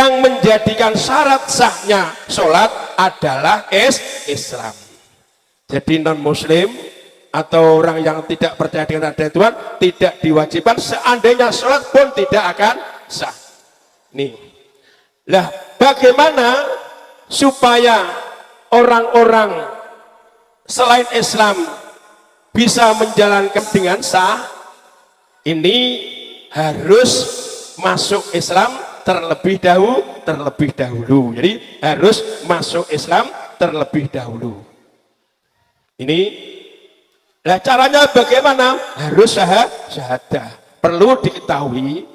yang menjadikan syarat sahnya sholat adalah Islam. Jadi non muslim atau orang yang tidak percaya dengan adanya Tuhan tidak diwajibkan, seandainya sholat pun tidak akan sah. Nih, lah bagaimana supaya orang-orang selain Islam bisa menjalankan dengan sah? Ini harus masuk Islam terlebih dahulu. Jadi harus masuk Islam terlebih dahulu. Ini, nah caranya bagaimana? Harus syahadah. Perlu diketahui,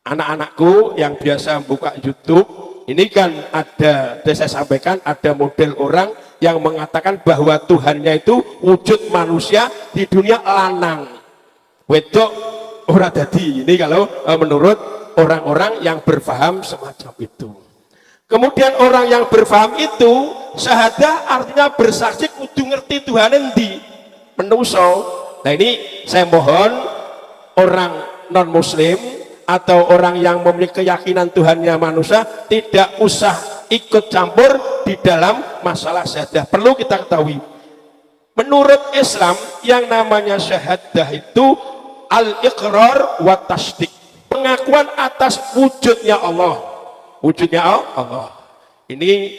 anak-anakku yang biasa buka YouTube, ini kan ada, saya sampaikan, ada model orang yang mengatakan bahwa Tuhannya itu wujud manusia di dunia lanang. Wedok ora dadi. Ini kalau menurut orang-orang yang berfaham semacam itu. Kemudian orang yang berfaham itu, syahadah artinya bersaksi kudu ngerti Tuhan endi menungso. Nah ini saya mohon orang non muslim atau orang yang memiliki keyakinan Tuhannya manusia tidak usah ikut campur di dalam masalah syahadah. Perlu kita ketahui, menurut Islam yang namanya syahadah itu al-iqrar wa tasdik, pengakuan atas wujudnya Allah. Wujudnya Allah. Ini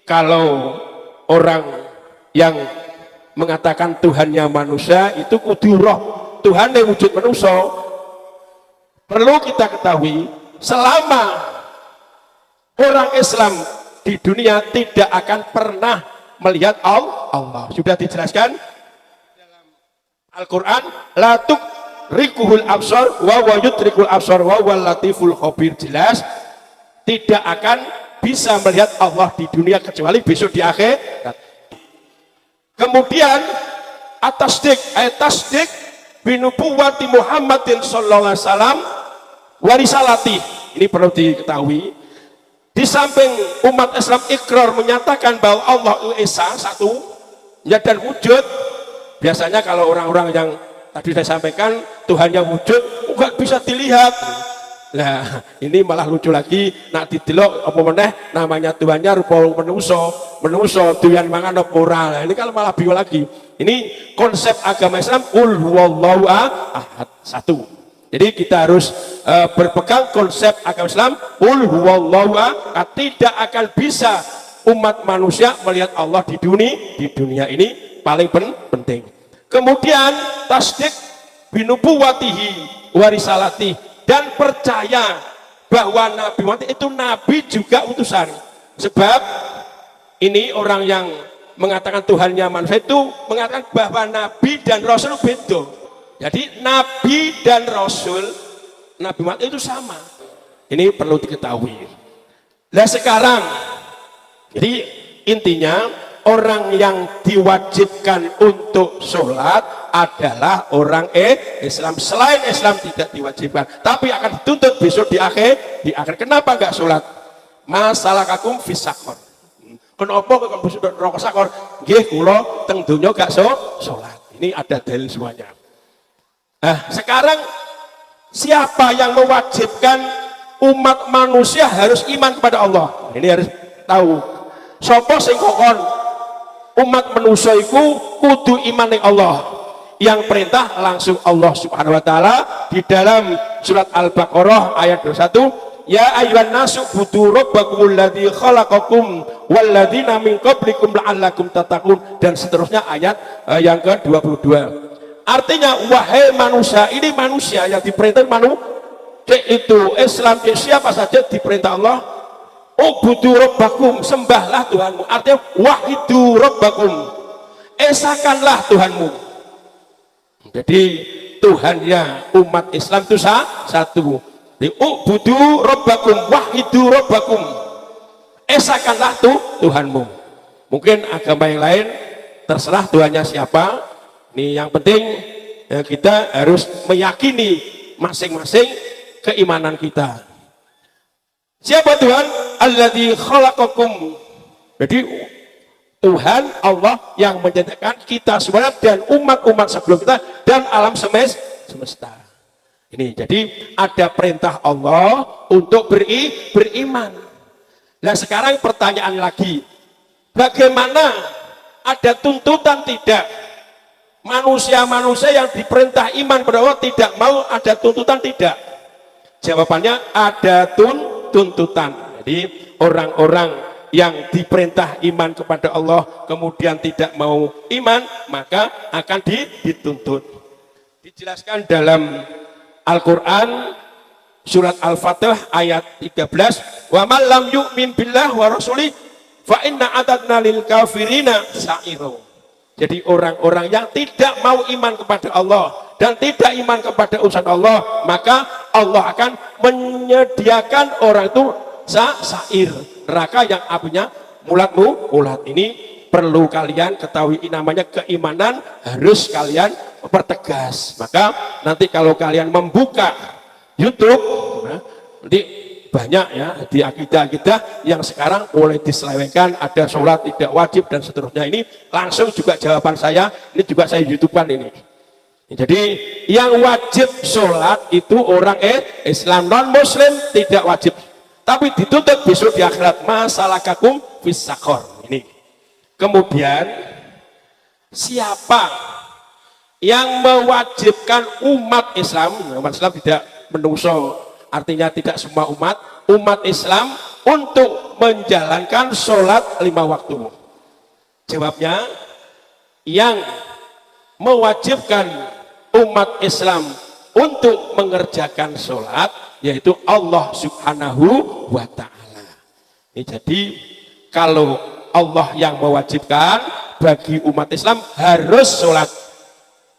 kalau orang yang mengatakan Tuhannya manusia itu kudu roh Tuhan yang wujud manusia. Perlu kita ketahui, selama orang Islam di dunia tidak akan pernah melihat Allah. Sudah dijelaskan dalam Al-Quran, la tudrikuhul absar wa huwa yudrikul absar wa huwal latiful khabir. Jelas tidak akan bisa melihat Allah di dunia kecuali besok di akhirat. Kemudian tasdik binubuwati Muhammadin sallallahu alaihi wasallam warisalati. Ini perlu diketahui, di samping umat Islam ikrar menyatakan bahwa Allah Esa satu ya dan wujud. Biasanya kalau orang-orang yang tadi saya sampaikan Tuhannya wujud enggak bisa dilihat. Nah ini malah lucu lagi, nak didelok apa meneh namanya Tuhannya rupa menungso doyan mangan apa ora. Nah, ini kalau malah bingung lagi. Ini konsep agama Islam qul huwallahu ahad, satu. Jadi kita harus berpegang konsep agama Islam qul huwallahu ahad. Tidak akan bisa umat manusia melihat Allah di dunia ini paling penting. Kemudian tasdik binubuwatihi warisalati, dan percaya bahwa Nabi Muhammad itu Nabi juga utusan. Sebab ini orang yang mengatakan Tuhannya manusia itu mengatakan bahwa Nabi dan Rasul beda. Jadi Nabi dan Rasul Nabi Muhammad itu sama. Ini perlu diketahui. Nah sekarang, jadi intinya orang yang diwajibkan untuk sholat adalah orang Islam. Selain Islam tidak diwajibkan, tapi akan dituntut besok di akhir. Kenapa enggak sholat? Masalah kakum fisakor. Kenapa kok besok rokok sakor? Nggih kula teng donya gak sholat. Ini ada dalil semuanya. Nah, sekarang siapa yang mewajibkan umat manusia harus iman kepada Allah? Ini harus tahu. Sapa sing kokon umat manusia iku kudu iman ning Allah. Yang perintah langsung Allah Subhanahu wa taala di dalam surat Al-Baqarah ayat 21, ya ayyuhan nasu budu rabbakumul ladzi khalaqakum walladzina min qablikum la'allakum tattaqun, dan seterusnya ayat yang ke-22. Artinya wahai manusia, ini manusia yang diperintah itu Islam, siapa saja diperintah Allah ubudu rabbakum, sembahlah Tuhanmu. Artinya wahidu rabbakum, esakanlah Tuhanmu. Jadi Tuhannya umat Islam itu satu. Ubudu rabbakum wahidu rabbakum, esakanlah Tuhanmu. Mungkin agama yang lain terserah Tuhannya siapa. Ini yang penting ya, kita harus meyakini masing-masing keimanan kita. Siapa Tuhan? Alladzi khalaqakum. Jadi Tuhan Allah yang menciptakan kita semuanya dan umat-umat sebelum kita dan alam semesta. Ini jadi ada perintah Allah untuk beriman. Nah sekarang pertanyaan lagi, bagaimana ada tuntutan tidak? Manusia-manusia yang diperintah iman kepada Allah tidak mau, ada tuntutan tidak? Jawabannya ada tuntutan. Jadi orang-orang yang diperintah iman kepada Allah kemudian tidak mau iman, maka akan dituntut. Dijelaskan dalam Al-Quran surat Al-Fatih ayat 13, wa man lam yu'min billah wa rasulih fa inna a'tadna lil kafirina sa'ira. Jadi orang-orang yang tidak mau iman kepada Allah dan tidak iman kepada urusan Allah, maka Allah akan menyediakan orang itu sa'ir, neraka yang apinya mulat. Ini perlu kalian ketahui, namanya keimanan harus kalian pertegas. Maka nanti kalau kalian membuka YouTube, nanti banyak ya di akidah-akidah yang sekarang boleh diselewengkan, ada sholat tidak wajib dan seterusnya. Ini langsung juga jawaban saya, ini juga saya YouTubekan ini. Jadi yang wajib sholat itu orang Islam, non muslim tidak wajib, tapi dituntut besok di akhirat, masalah kakum fisakor. Ini kemudian siapa yang mewajibkan umat Islam tidak menungso, artinya tidak semua umat Islam untuk menjalankan sholat 5 waktu. Jawabnya, yang mewajibkan umat Islam untuk mengerjakan sholat yaitu Allah Subhanahu wa Ta'ala. Jadi kalau Allah yang mewajibkan, bagi umat Islam harus sholat.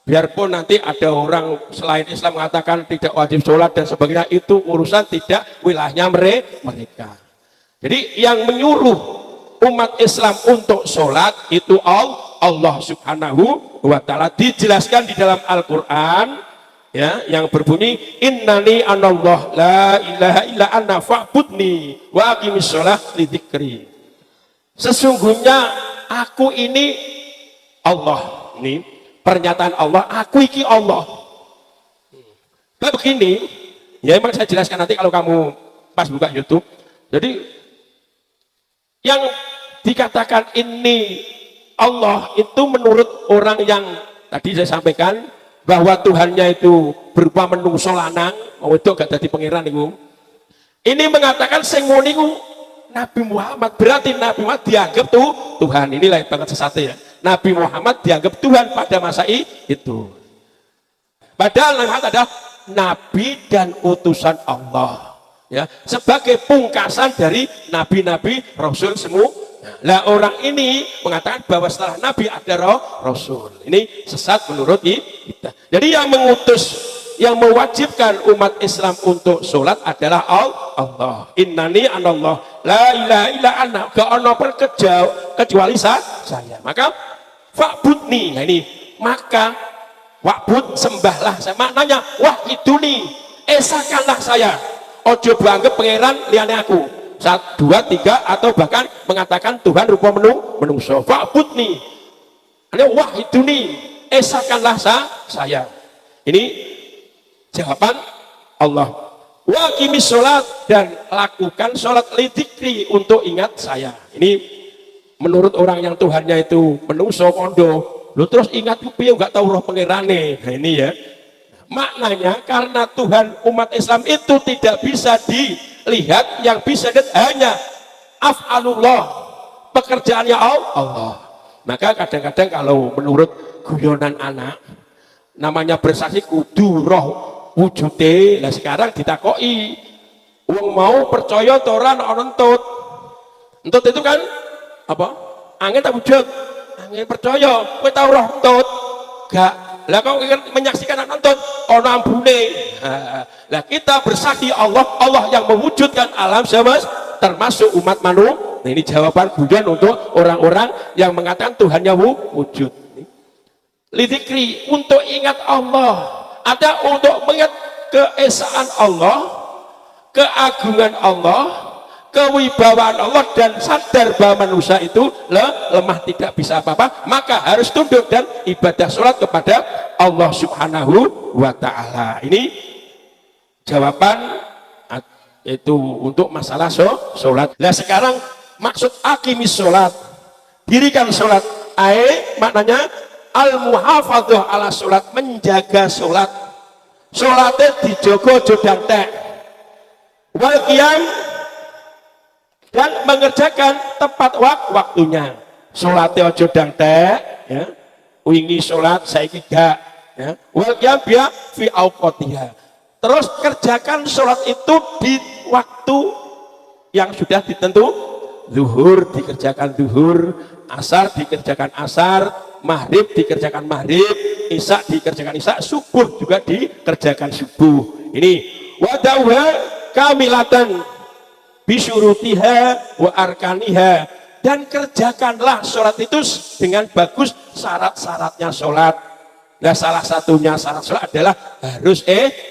Biarpun nanti ada orang selain Islam mengatakan tidak wajib sholat dan sebagainya, itu urusan tidak wilayahnya mereka. Jadi yang menyuruh umat Islam untuk sholat itu Allah Subhanahu wa Ta'ala. Dijelaskan di dalam Al-Quran ya, yang berbunyi innani anallah la ilaha illa anna fa'budni wa aqimis sholah li dzikri. Sesungguhnya aku ini Allah. Ini pernyataan Allah, aku iki Allah. Nah begini, ya memang saya jelaskan nanti kalau kamu pas buka YouTube. Jadi yang dikatakan ini Allah itu menurut orang yang tadi saya sampaikan bahwa Tuhannya itu berupa menungso lanang, mau itu gak jadi pangeran itu. Ini mengatakan sing ngono niku Nabi Muhammad, berarti Nabi Muhammad dianggap Tuhan. Ini lain banget sesat ya. Nabi Muhammad dianggap Tuhan pada masa itu. Padahal Nabi Muhammad adalah Nabi dan utusan Allah. Ya, sebagai pungkasan dari Nabi-Nabi Rasul semua. Nah orang ini mengatakan bahwa setelah Nabi ada Rasul. Ini sesat menurut kita. Jadi yang mengutus, yang mewajibkan umat Islam untuk sholat adalah Allah. Innani anallah la ilaha illa ana, gak ono kecuali saya. Maka fa'budni, nah ini maka wa'bud, sembahlah saya. Maknanya wahiduni, esakanlah saya, ojo banget pangeran liyane aku, 1, 2, 3 atau bahkan mengatakan Tuhan rupa menungso. Fa'budni, ini wahiduni, esakanlah saya. Ini jawaban Allah. Wa aqimis sholat, dan lakukan sholat li dzikri, untuk ingat saya. Ini menurut orang yang Tuhannya itu menungso kondo, lu terus ingat piye enggak tahu roh pangerane. Nah ini ya. Maknanya karena Tuhan umat Islam itu tidak bisa dilihat, yang bisa dilihat hanya af'alullah, pekerjaannya Allah. Maka kadang-kadang kalau menurut guyonan anak, namanya bersaksi kudu roh wujude. Nah sekarang ditakoi, wong mau percaya ora nek entut. Entut itu kan apa? Angin tak wujud, angin percaya, kowe tau roh entut? Gak. Lah kau menyaksikan anak entut ana ambune. Lah kita bersaksi Allah yang mewujudkan alam semesta termasuk umat manusia. Nah, ini jawaban guyon untuk orang-orang yang mengatakan Tuhannya wujud. Lidzikri, untuk ingat Allah, ada untuk mengingat keesaan Allah, keagungan Allah, kewibawaan Allah, dan sadar bahwa manusia itu lemah, tidak bisa apa-apa, maka harus tunduk dan ibadah sholat kepada Allah Subhanahu wa Ta'ala. Ini jawaban itu untuk masalah sholat. Nah sekarang maksud akimis sholat, dirikan sholat, maknanya al-muhafadzah ala sholat, menjaga sholat, sholatnya dijogo jodang tek, wal qiyam, dan mengerjakan tepat waktunya. Sholatnya ojo dang tek, ya, wingi sholat saiki gak, ya, wal qiyam biya fi auqatiha. Terus kerjakan sholat itu di waktu yang sudah ditentu. Zuhur dikerjakan zuhur, asar dikerjakan asar, maghrib dikerjakan maghrib, isya dikerjakan isya, subuh juga dikerjakan subuh. Ini wadauha kamilatan bisyurutiha wa arkaniha, dan kerjakanlah sholat itu dengan bagus syarat-syaratnya sholat. Nah salah satunya syarat sholat adalah harus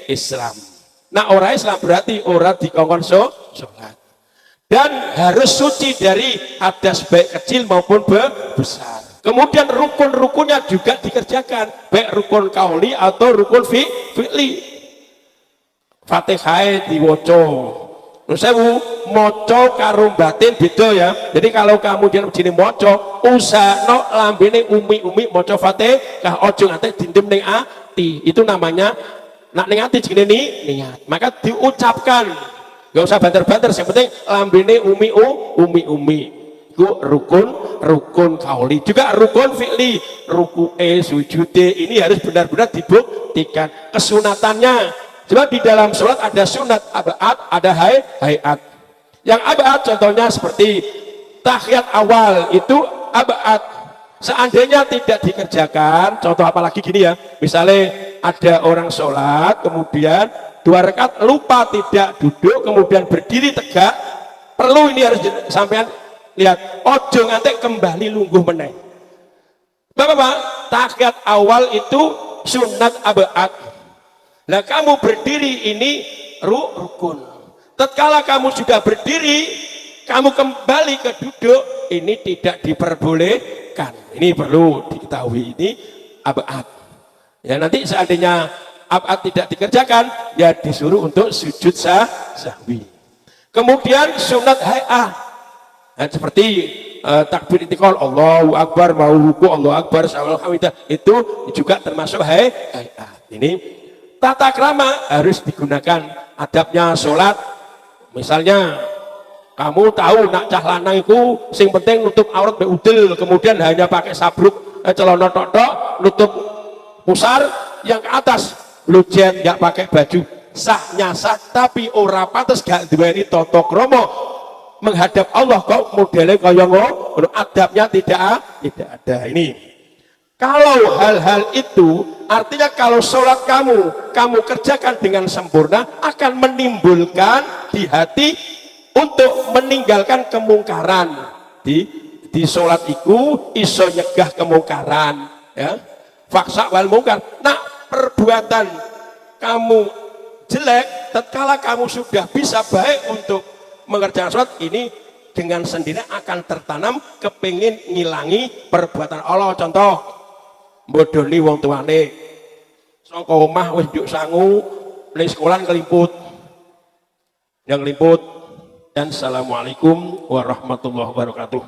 Islam. Nah orang Islam berarti orang dikongkon sholat, dan harus suci dari hadas baik kecil maupun besar. Kemudian rukun-rukunnya juga dikerjakan, baik rukun kauli atau rukun fi'li. Fatihah diwoco, sewu moco karo batin beda ya. Jadi kalau kamu jangan begini moco, usahno lambene umi moco Fatihah, ojo nganti dindem ning ati. Itu namanya nak ning ati jenenge niat. Maka diucapkan, gak usah banter-banter, yang penting lambene umi. Itu rukun kauli, juga rukun fi'li, ruku'e, sujude, ini harus benar-benar dibuktikan. Kesunatannya, coba di dalam sholat ada sunat abad, ada hayat. Yang abad contohnya seperti tahiyat awal itu abad. Seandainya tidak dikerjakan, contoh apalagi gini ya, misalnya ada orang sholat, kemudian 2 rakaat lupa tidak duduk, kemudian berdiri tegak, perlu ini harus sampean lihat, ojo nganti kembali lungguh meneh. Bapak-bapak, tahiyat awal itu sunat abad. Nah kamu berdiri ini rukun. Tatkala kamu sudah berdiri, kamu kembali ke duduk, ini tidak diperbolehkan. Ini perlu diketahui, ini abad. Ya nanti seandainya abad tidak dikerjakan, ya disuruh untuk sujud sahwi. Kemudian sunat hay'ah, nah, seperti takbir intikal, Allahu Akbar, mau ruku, Allahu Akbar, sawal hamidah, itu juga termasuk hay'ah. Ini tata krama harus digunakan, adabnya sholat. Misalnya kamu tahu nak cah lanang itu sing penting nutup aurat be udel, kemudian hanya pakai sabruk celana tok nutup pusar, yang ke atas lujen nggak pakai baju, sahnya sah, tapi ora pantes gak duweni tata krama menghadap Allah kok modelnya kaya ngono, adabnya tidak ada. Ini kalau hal-hal itu artinya kalau sholat kamu kerjakan dengan sempurna, akan menimbulkan di hati untuk meninggalkan kemungkaran. Di sholat itu iso nyegah kemungkaran, ya. Faksa wal mungkar. Nah perbuatan kamu jelek, tatkala kamu sudah bisa baik untuk mengerjakan sholat, ini dengan sendiri akan tertanam kepingin ngilangi perbuatan Allah. Contoh, bodoni wong tuane saka omah wis njuk sangu ning sekolah kelimput. Yang limput. Dan assalamualaikum warahmatullahi wabarakatuh.